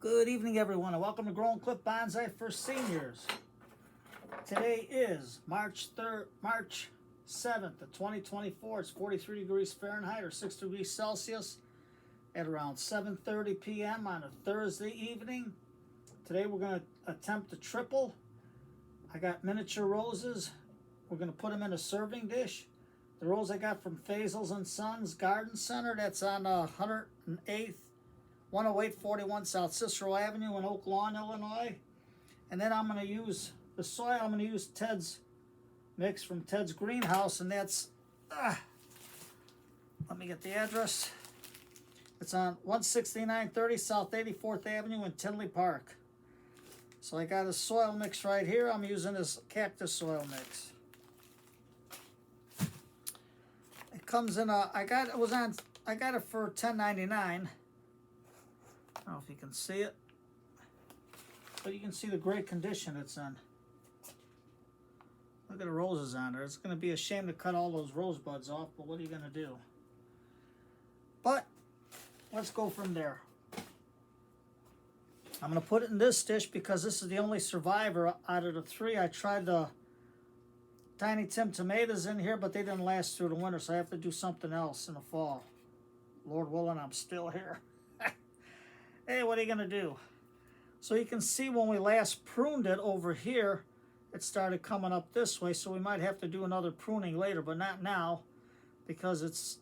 Good evening, everyone, and welcome to Grow and Clip Bonsai for Seniors. Today is March 7th of 2024. It's 43 degrees Fahrenheit or 6 degrees Celsius at around 7:30 p.m. on a Thursday evening. Today we're going to attempt a triple. I got miniature roses. We're going to put them in a serving dish. The rose I got from Faisal's and Sons Garden Center, that's on 10841 South Cicero Avenue in Oak Lawn, Illinois. And then I'm going to use the soil. I'm going to use Ted's mix from Ted's Greenhouse, and that's, let me get the address. It's on 16930 South 84th Avenue in Tinley Park. So I got a soil mix right here. I'm using this cactus soil mix. It comes in a, I got it for $10.99. I don't know if you can see it, but you can see the great condition it's in. Look at the roses on there. It's going to be a shame to cut all those rose buds off, but what are you going to do? But let's go from there. I'm going to put it in this dish because this is the only survivor out of the three. I tried the Tiny Tim tomatoes in here, but they didn't last through the winter, so I have to do something else in the fall. Lord willing, I'm still here. Hey, what are you going to do? So you can see when we last pruned it over here, it started coming up this way, so we might have to do another pruning later, but not now because it's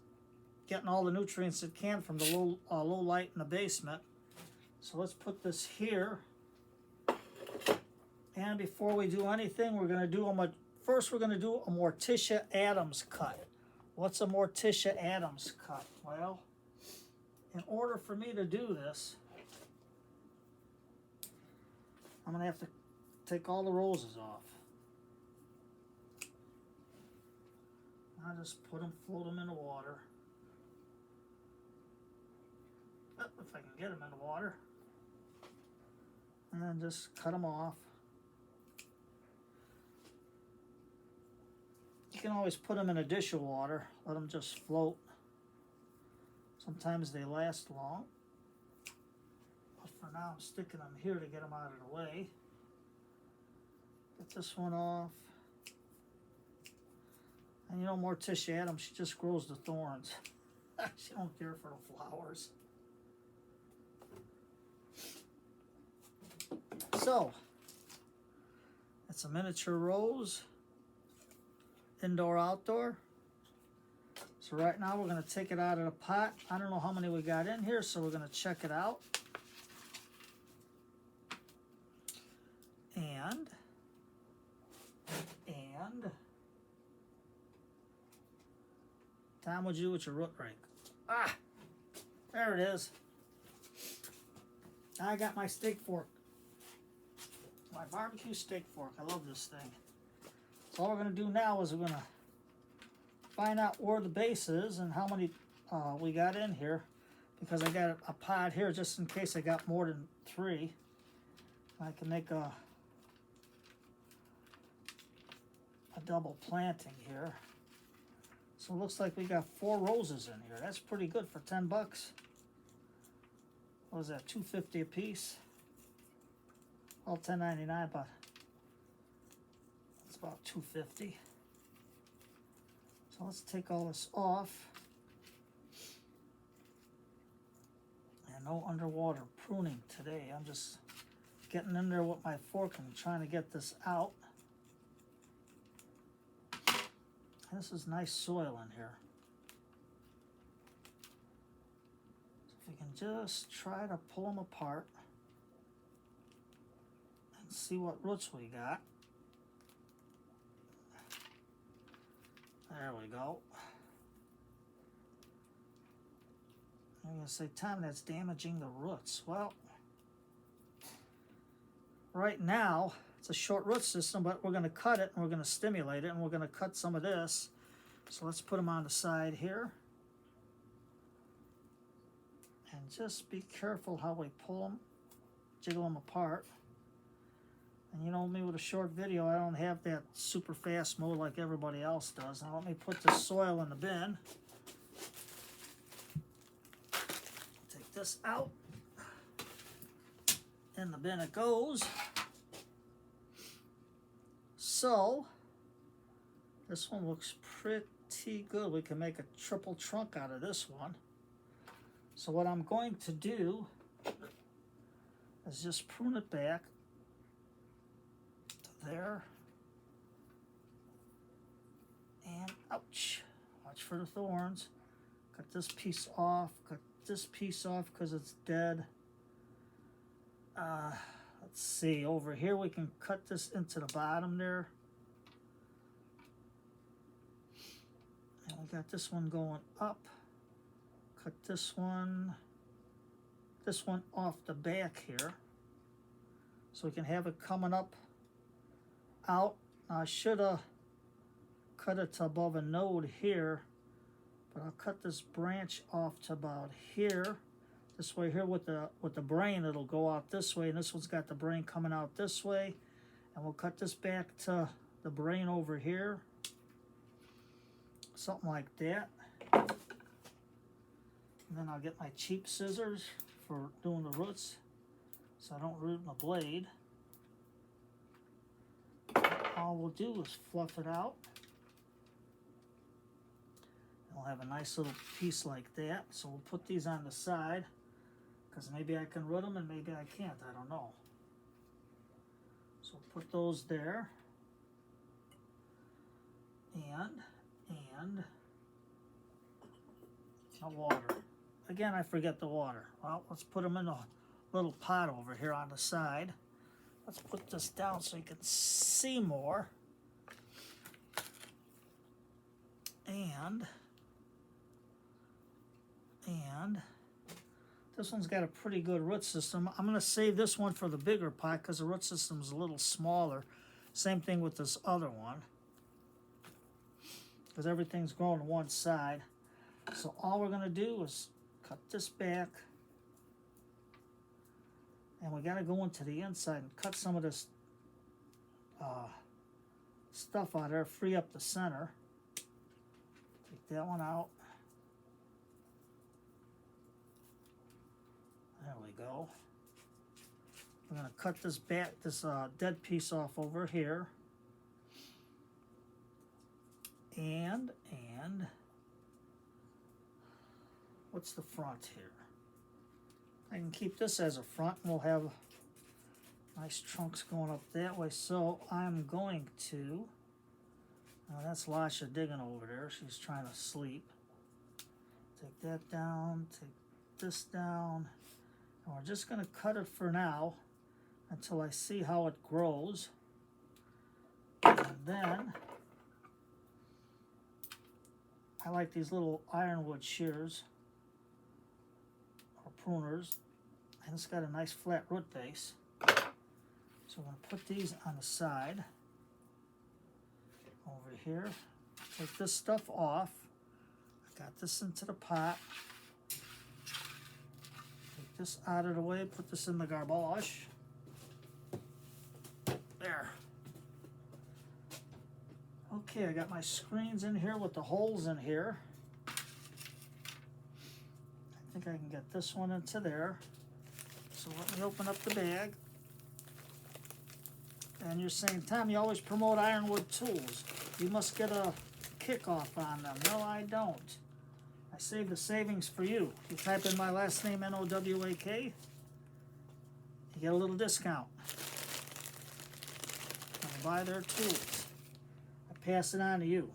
getting all the nutrients it can from the low light in the basement. So let's put this here. And before we do anything, we're going to do first we're going to do a Morticia Addams cut. What's a Morticia Addams cut? Well, in order for me to do this, I'm going to have to take all the roses off. I'll just float them in the water. Oh, if I can get them in the water. And then just cut them off. You can always put them in a dish of water. Let them just float. Sometimes they last long. But for now, I'm sticking them here to get them out of the way. Get this one off. And you know, Morticia Addams, she just grows the thorns. She don't care for the flowers. So, it's a miniature rose. Indoor, outdoor. So right now we're going to take it out of the pot. I don't know how many we got in here, so we're going to check it out. And Tom, what'd you do with your root rake? Ah, there it is. I got my steak fork. My barbecue steak fork. I love this thing. So all we're going to do now is we're going to find out where the base is and how many we got in here, because I got a pot here just in case I got more than three. I can make a double planting here. So it looks like we got 4 roses in here. That's pretty good for 10 bucks. What was that, $2.50 a piece? Well, $10.99, but it's about $2.50. So let's take all this off. And no underwater pruning today. I'm just getting in there with my fork and trying to get this out. This is nice soil in here. So if we can just try to pull them apart and see what roots we got. There we go. I'm going to say, Tom, that's damaging the roots. Well, right now, it's a short root system, but we're going to cut it and we're going to stimulate it, and we're going to cut some of this. So let's put them on the side here. And just be careful how we pull them, jiggle them apart. And you know me, with a short video, I don't have that super fast mode like everybody else does. Now let me put the soil in the bin. Take this out. In the bin it goes. So, this one looks pretty good. We can make a triple trunk out of this one. So what I'm going to do is just prune it back to there. And ouch, watch for the thorns. Cut this piece off, cut this piece off because it's dead. Let's see, over here we can cut this into the bottom there. And we got this one going up. Cut this one off the back here. So we can have it coming up out. Now I should have cut it to above a node here, but I'll cut this branch off to about here. This way here with the brain, it'll go out this way, and this one's got the brain coming out this way. And we'll cut this back to the brain over here. Something like that. And then I'll get my cheap scissors for doing the roots so I don't root my blade. All we'll do is fluff it out. And we'll have a nice little piece like that. So we'll put these on the side, because maybe I can root them and maybe I can't, I don't know. So we'll put those there. And the water. Again, I forget the water. Well, let's put them in a little pot over here on the side. Let's put this down so you can see more. And this one's got a pretty good root system. I'm going to save this one for the bigger pot because the root system is a little smaller. Same thing with this other one, because everything's growing to one side. So all we're going to do is cut this back, and we got to go into the inside and cut some of this stuff out there, free up the center. Take that one out. There we go. We're going to cut this back, this dead piece off over here. And what's the front here? I can keep this as a front, and we'll have nice trunks going up that way. So I'm going to, that's Lasha digging over there. She's trying to sleep. Take that down, take this down. And we're just going to cut it for now until I see how it grows. And then I like these little ironwood shears or pruners, and it's got a nice flat root base. So we're going to put these on the side over here. Take this stuff off. I got this into the pot. Take this out of the way, put this in the garbage. There. Okay, I got my screens in here with the holes in here. I think I can get this one into there. So let me open up the bag. And you're saying, Tom, you always promote ironwood tools. You must get a kickoff on them. No, I don't. I save the savings for you. You type in my last name, N-O-W-A-K, you get a little discount. And buy their tools. Pass it on to you.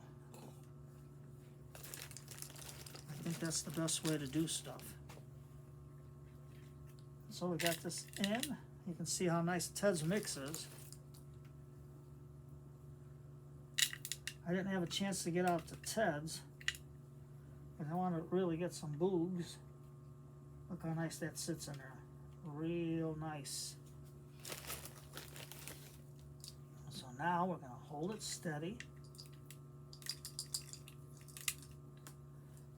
I think that's the best way to do stuff. So we got this in. You can see how nice Ted's mix is. I didn't have a chance to get out to Ted's, but I want to really get some boogs. Look how nice that sits in there. Real nice. So now we're going to hold it steady.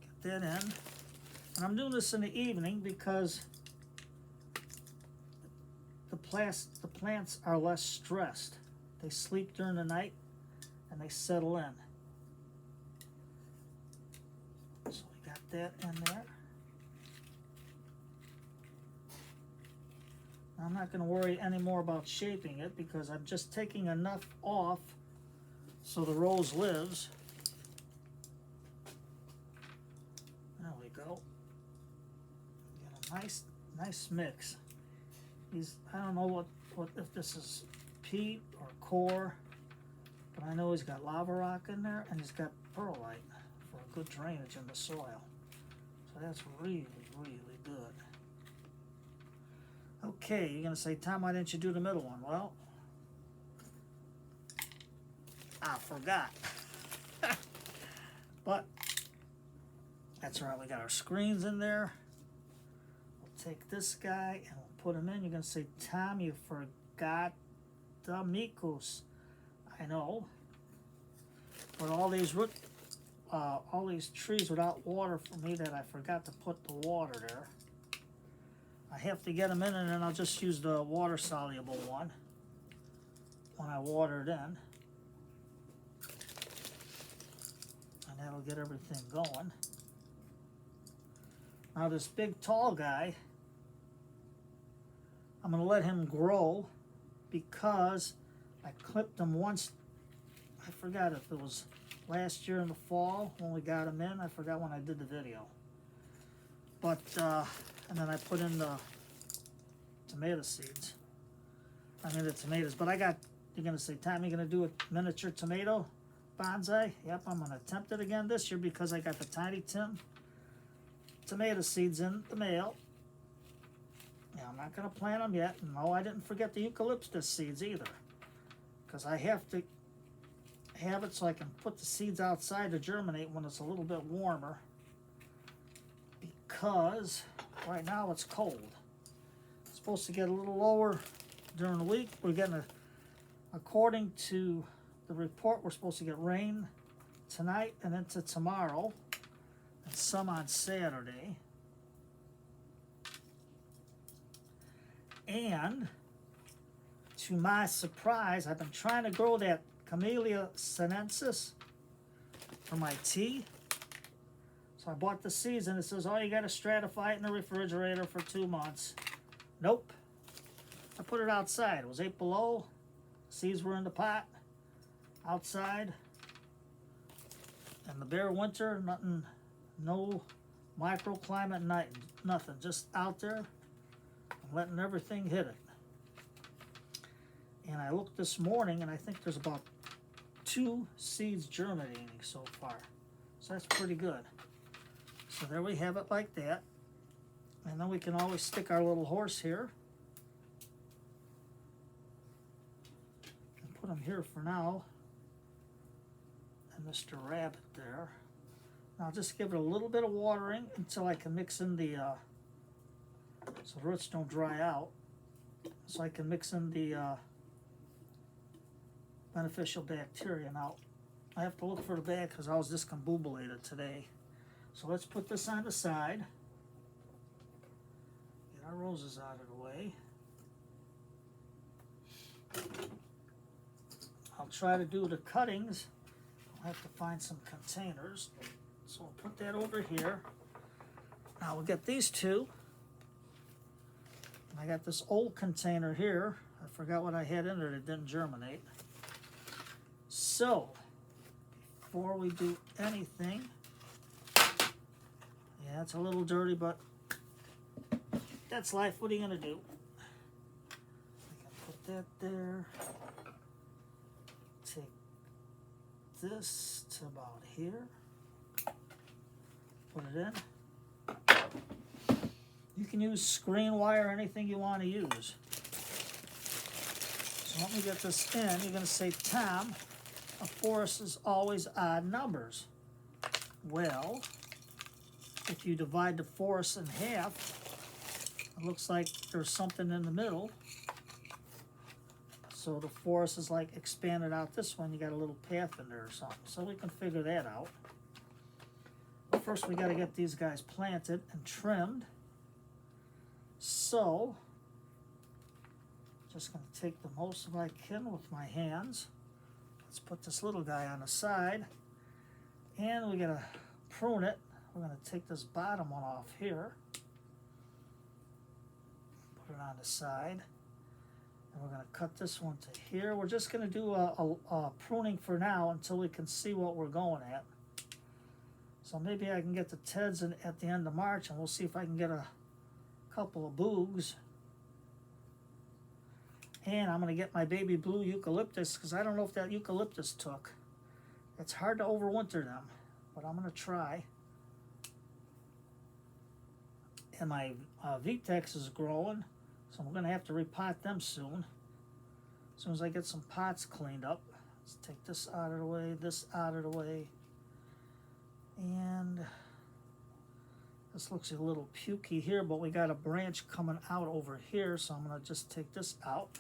Get that in. And I'm doing this in the evening because the plants are less stressed. They sleep during the night and they settle in. So we got that in there. I'm not going to worry anymore about shaping it because I'm just taking enough off so the rose lives. There we go. Get a nice mix. I don't know what if this is peat or core, but I know he's got lava rock in there and he's got perlite for a good drainage in the soil. So that's really good. Okay, you're gonna say, Tom, why didn't you do the middle one? Well, I forgot. But that's all right, we got our screens in there. We'll take this guy and we'll put him in. You're gonna say, Tom, you forgot the micos. I know. But all these trees without water for me that I forgot to put the water there. I have to get them in, and then I'll just use the water soluble one when I water it in. And that'll get everything going. Now this big tall guy, I'm going to let him grow because I clipped him once. I forgot if it was last year in the fall when we got him in. I forgot when I did the video. But, and then I put in the tomato seeds. I mean the tomatoes. But you're going to say, Tom, you're going to do a miniature tomato bonsai? Yep, I'm going to attempt it again this year because I got the Tiny Tim tomato seeds in the mail. Yeah, I'm not going to plant them yet. No, I didn't forget the eucalyptus seeds either. Because I have to have it so I can put the seeds outside to germinate when it's a little bit warmer. Because right now it's cold. It's supposed to get a little lower during the week. We're getting according to the report, we're supposed to get rain tonight and into tomorrow, and some on Saturday. And to my surprise, I've been trying to grow that Camellia sinensis for my tea. So I bought the seeds, and it says, oh, you got to stratify it in the refrigerator for 2 months. Nope. I put it outside. It was 8 below. Seeds were in the pot outside. And the bare winter, nothing, no microclimate, nothing. Just out there and letting everything hit it. And I looked this morning, and I think there's about 2 seeds germinating so far. So that's pretty good. So there we have it like that. And then we can always stick our little horse here. And put him here for now. And Mr. Rabbit there. Now just give it a little bit of watering until I can mix in the, so the roots don't dry out. So I can mix in the beneficial bacteria. Now, I have to look for the bag because I was discombobulated today. So let's put this on the side. Get our roses out of the way. I'll try to do the cuttings. I'll have to find some containers. So we'll put that over here. Now we'll get these two. And I got this old container here. I forgot what I had in there that didn't germinate. So, before we do anything, yeah, it's a little dirty, but that's life. What are you going to do? I can put that there. Take this to about here. Put it in. You can use screen wire, anything you want to use. So let me get this in. You're going to say, Tom, a forest is always odd numbers. Well, if you divide the forest in half, it looks like there's something in the middle. So the forest is like expanded out this one. You got a little path in there or something. So we can figure that out. But first we got to get these guys planted and trimmed. So, just going to take the most of I can with my hands. Let's put this little guy on the side. And we got to prune it. We're going to take this bottom one off here. Put it on the side. And we're going to cut this one to here. We're just going to do a pruning for now until we can see what we're going at. So maybe I can get the Teds at the end of March, and we'll see if I can get a couple of Boogs. And I'm going to get my baby blue eucalyptus, because I don't know if that eucalyptus took. It's hard to overwinter them, but I'm going to try. And my Vitex is growing, so I'm going to have to repot them soon. As soon as I get some pots cleaned up. Let's take this out of the way, this out of the way. And this looks a little pukey here, but we got a branch coming out over here, so I'm going to just take this out.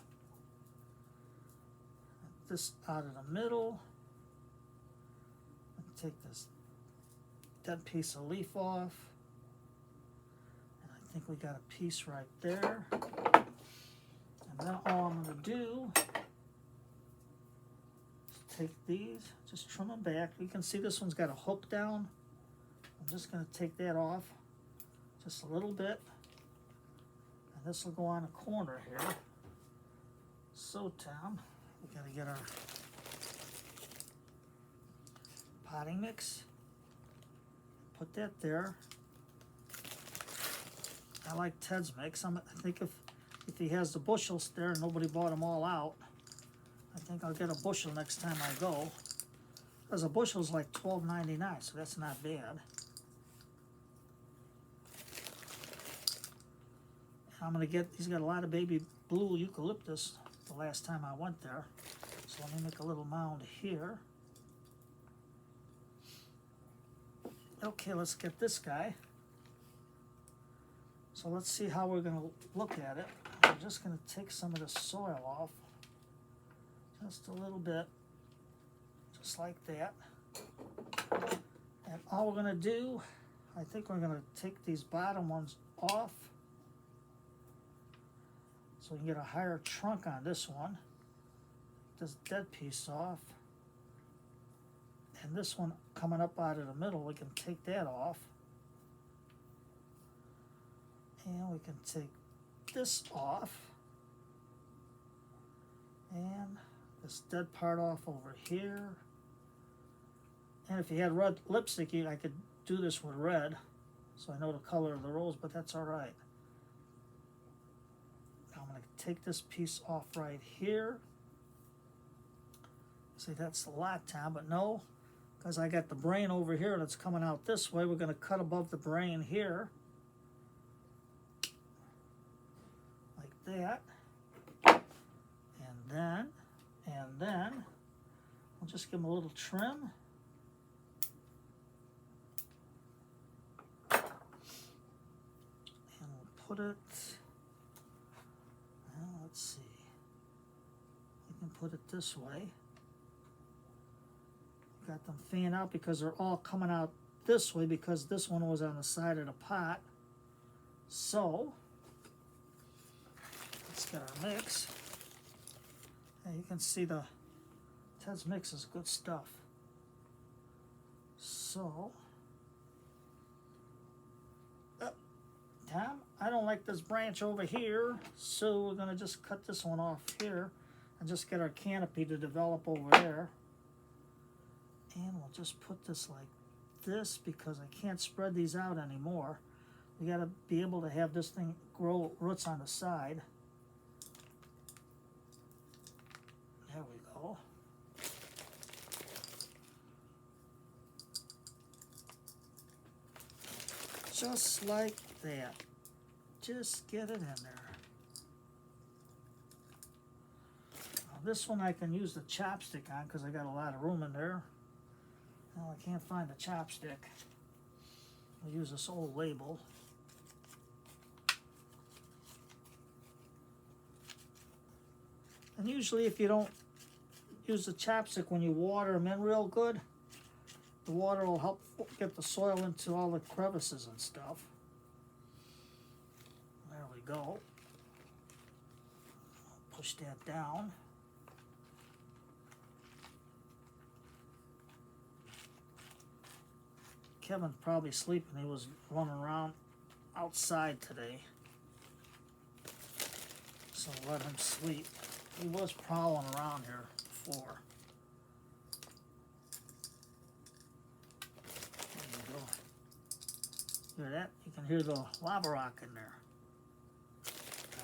This out of the middle. Take this dead piece of leaf off. And I think we got a piece right there. And then all I'm going to do is take these, just trim them back. You can see this one's got a hook down. I'm just going to take that off just a little bit. And this will go on a corner here. So, Tom, we got to get our potting mix. Put that there. I like Ted's mix. I think if he has the bushels there and nobody bought them all out, I think I'll get a bushel next time I go. Because a bushel's like $12.99, so that's not bad. I'm gonna get. He's got a lot of baby blue eucalyptus. The last time I went there, so let me make a little mound here. Okay, let's get this guy. So let's see how we're going to look at it. I'm just going to take some of the soil off. Just a little bit. Just like that. And all we're going to do, I think we're going to take these bottom ones off. So we can get a higher trunk on this one. This dead piece off. And this one coming up out of the middle, we can take that off. And we can take this off. And this dead part off over here. And if you had red lipstick, I could do this with red. So I know the color of the rose, but that's all right. Now I'm going to take this piece off right here. See, that's a lot, Tom, but no. Because I got the brain over here that's coming out this way. We're going to cut above the brain here. Like that. And then, we'll just give them a little trim. And we'll put it, well, let's see. We can put it this way. Got them fan out because they're all coming out this way because this one was on the side of the pot. So, let's get our mix. And you can see the Ted's mix is good stuff. So, Tom, I don't like this branch over here, so we're going to just cut this one off here and just get our canopy to develop over there. And we'll just put this like this because I can't spread these out anymore. We got to be able to have this thing grow roots on the side. There we go. Just like that. Just get it in there. Now this one I can use the chopstick on because I got a lot of room in there. Well, I can't find the chopstick. I'll use this old label. And usually if you don't use the chopstick when you water them in real good, the water will help get the soil into all the crevices and stuff. There we go. Push that down. Kevin's probably sleeping. He was running around outside today. So let him sleep. He was prowling around here before. There you go. Hear that? You can hear the lava rock in there.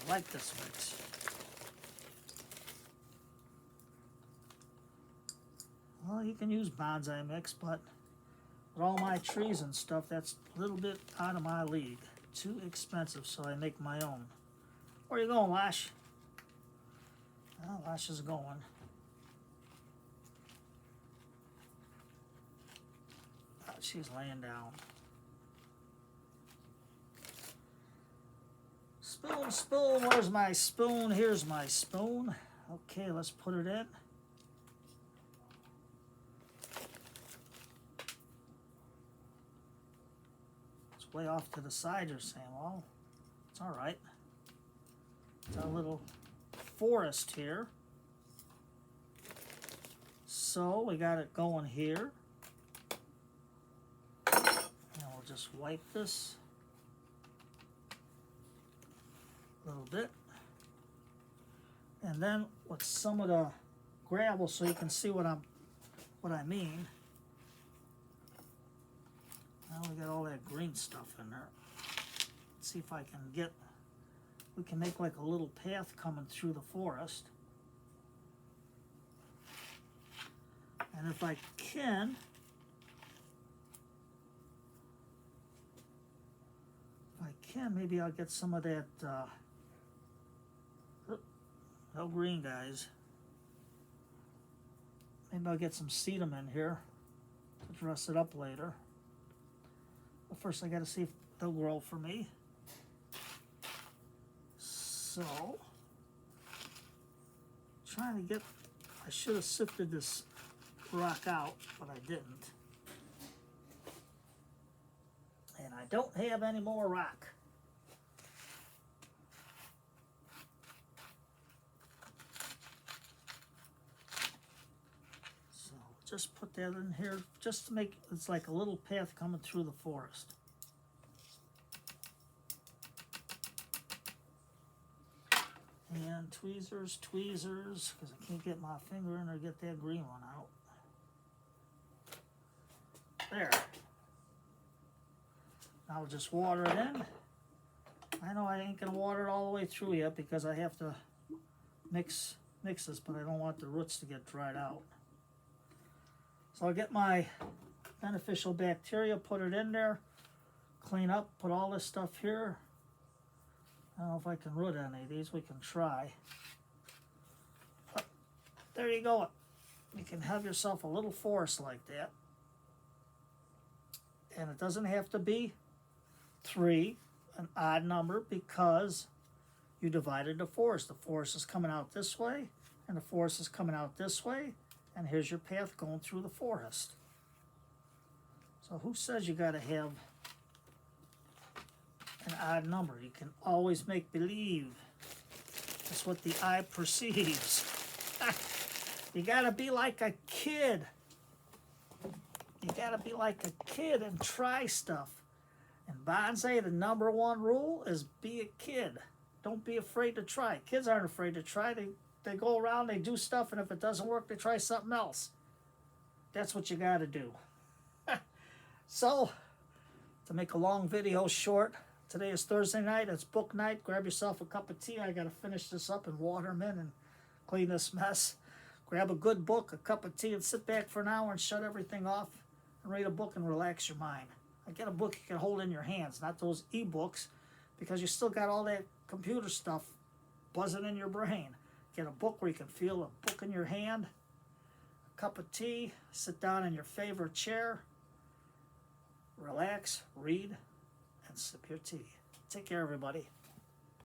I like this mix. Well, you can use bonsai mix, but with all my trees and stuff, that's a little bit out of my league. Too expensive, so I make my own. Where you going, Lash? Well, Lash is going. Oh, she's laying down. Spoon, spoon, where's my spoon? Here's my spoon. Okay, let's put it in. It's way off to the side, you're saying. Well, it's all right. It's our little forest here. So we got it going here. And we'll just wipe this a little bit. And then with some of the gravel, so you can see what I mean. Now we got all that green stuff in there. Let's see if I can get, we can make like a little path coming through the forest. And if I can, maybe I'll get some of that, no green, guys. Maybe I'll get some sedum in here to dress it up later. But first I gotta see if they'll grow for me. So, trying to get, I should have sifted this rock out, but I didn't. And I don't have any more rock. So just put that in here just to make, it's like a little path coming through the forest. And tweezers, because I can't get my finger in or get that green one out. There. Now I'll just water it in. I know I ain't gonna water it all the way through yet because I have to mix this, but I don't want the roots to get dried out. So I'll get my beneficial bacteria, put it in there, clean up, put all this stuff here. I don't know if I can root any of these. We can try. But there you go. You can have yourself a little forest like that. And it doesn't have to be 3, an odd number, because you divided the forest. The forest is coming out this way, and the forest is coming out this way, and here's your path going through the forest. So who says you got to have an odd number? You can always make believe. That's what the eye perceives. You gotta be like a kid. You gotta be like a kid and try stuff. In bonsai, the #1 rule is be a kid. Don't be afraid to try. Kids aren't afraid to try. They go around, they do stuff, and if it doesn't work, they try something else. That's what you gotta do. So, to make a long video short, today is Thursday night. It's book night. Grab yourself a cup of tea. I got to finish this up and water them in and clean this mess. Grab a good book, a cup of tea, and sit back for an hour and shut everything off and read a book and relax your mind. Get a book you can hold in your hands, not those e-books, because you still got all that computer stuff buzzing in your brain. Get a book where you can feel a book in your hand, a cup of tea, sit down in your favorite chair, relax, read, and sip your tea. Take care, everybody.